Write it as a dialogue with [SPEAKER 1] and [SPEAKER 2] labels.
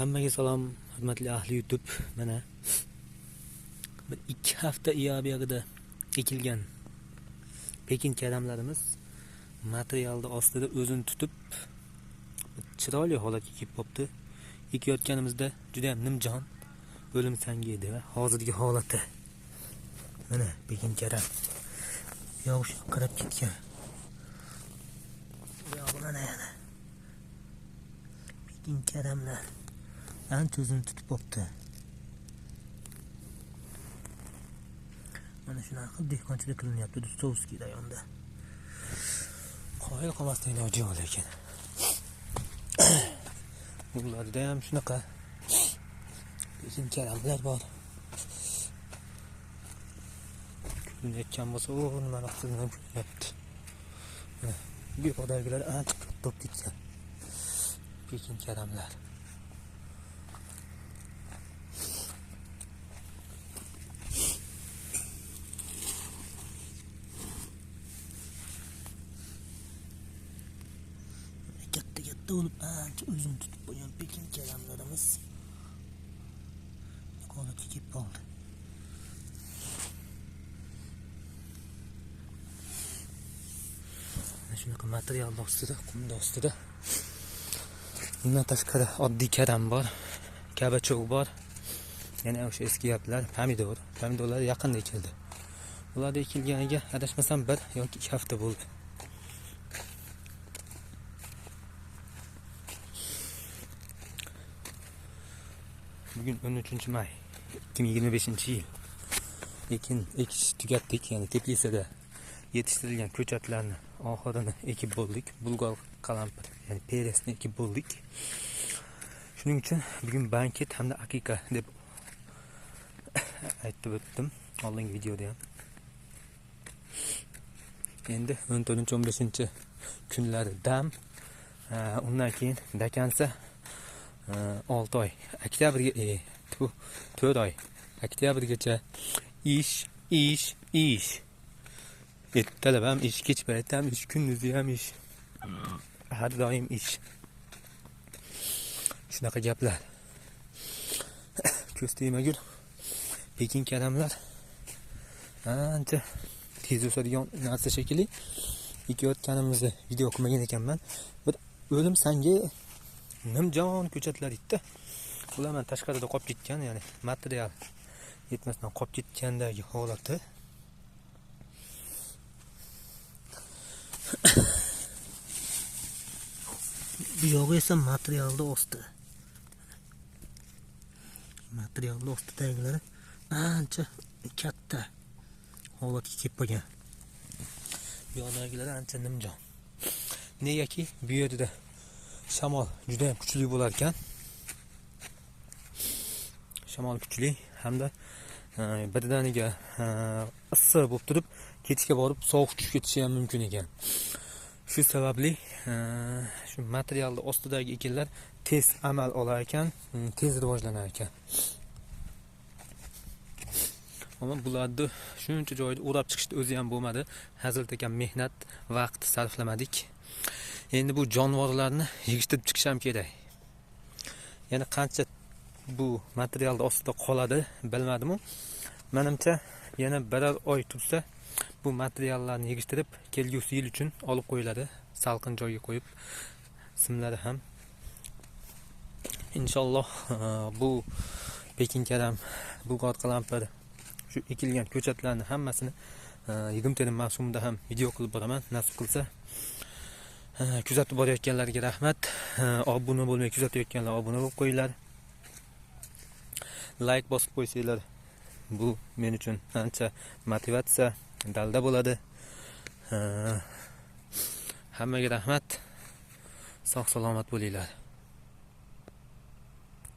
[SPEAKER 1] Hammaga salom, hurmatli ahli YouTube. Mana bir 2 hafta iyabiyagida ekilgan Pekin karamlarimiz materialda ostida o'zini tutib chiroyli holatga kelib qopti. Ekayotganimizda juda ham nimjon, o'lim sangi edi va hozirgi holati mana Pekin karam. Yo'q, qarab ketgan. Yo'q, mana yana. Pekin karamlar ancha o'zini tutib qopti. Mana shunaqa qilib dehqonchilik qilinyapti Dostoevskiy rayonida. Qoyil qolmasdan iloji yo'q lekin. Ularda ham shunaqa Pekin karamlar bor. Kulinayotgan bo'lsa, nima qilsin ham kulyapti. Bu odamlar ancha ko'p ketgan. Pekin karamlar. Katta olib ancha o'zini tutib qo'ygan Pekin karamlarimiz holatga kelib qoldi. Shunaqa material ostida, qumda ostida. Bundan tashqari oddiy karam bor, kabachok bor. Yana o'sha eski gaplar, pomidorlar yaqinda ekildi. Ularda ekilganiga adashmasam 1 yoki 2 hafta bo'ldi. Bugün 13-may 2025-yil. Ekish tugatdik, ya'ni Teplisada yetishtirilgan ko'chatlarni oxirini ekib bo'ldik. Bulg'or qalampir, ya'ni peresni ekib bo'ldik. Shuning uchun bugun banket hamda aqiqa deb aytib o'tdim oldingi videoda ham. Endi 14-15 kunlari dam, undan keyin dakansa 6 oy, oktyabrga 4 oy, oktyabrgacha ish. Ertalab ham ish, kech payt ham ish, kunduzi ham ish. Har doim ish. Shunaqa gaplar. Ko'z tegmagur. Pekin karamlar ancha tez o'sadigan narsa shekilli. Ekayotganimizni video qilmagan ekanman. Bir o'lim sangi nimjon ko'chatlar itda. Ular men tashqarida qolib ketgan, ya'ni material yetmasdan qolib ketgandagi holati. Bu yog'i esa materialda osti. Materialda ostidagilar ancha katta holatga kelib qolgan. Bu yoqdagilar ancha nimjon. Negaki bu yerda shamol juda ham kuchli bo'lar ekan. Shamol kuchli hamda badaniga issiq bo'lib turib, ketishga borib sovuq tushib ketishi ham mumkin ekan. Shu sababli shu materialni ostidagi ekinlar tez amal olar ekan, tez rivojlanar ekan. Ammo bularni shuncha joyda o'rab chiqishni o'zi ham bo'lmadi. Hazilda ekan mehnat, vaqt sarflamadik. Endi bu jonivorlarni yig'ishtirib chiqish ham kerak. Yana qancha bu materialda ostida qoladi bilmadim-ku. Menimcha yana 1 oy tursa bu materiallarni yig'ishtirib kelgusi yil uchun olib qo'yiladi. Salqin joyga qo'yib simlari ham. Inshaalloh bu Pekin karam, Bulg'or qalampir, shu ekilgan ko'chatlarni hammasini yig'im terim mavsumida ham video qilib boraman, nasib qilsa. Kuzatib borayotganlarga rahmat. Obuna bo'lmay kuzatayotganlar obuna bo'lib qo'yinglar. Like bosib qo'ysanglar, bu men uchun ancha motivatsiya, dalda bo'ladi. Hammaga rahmat. Sog' salomat bo'linglar.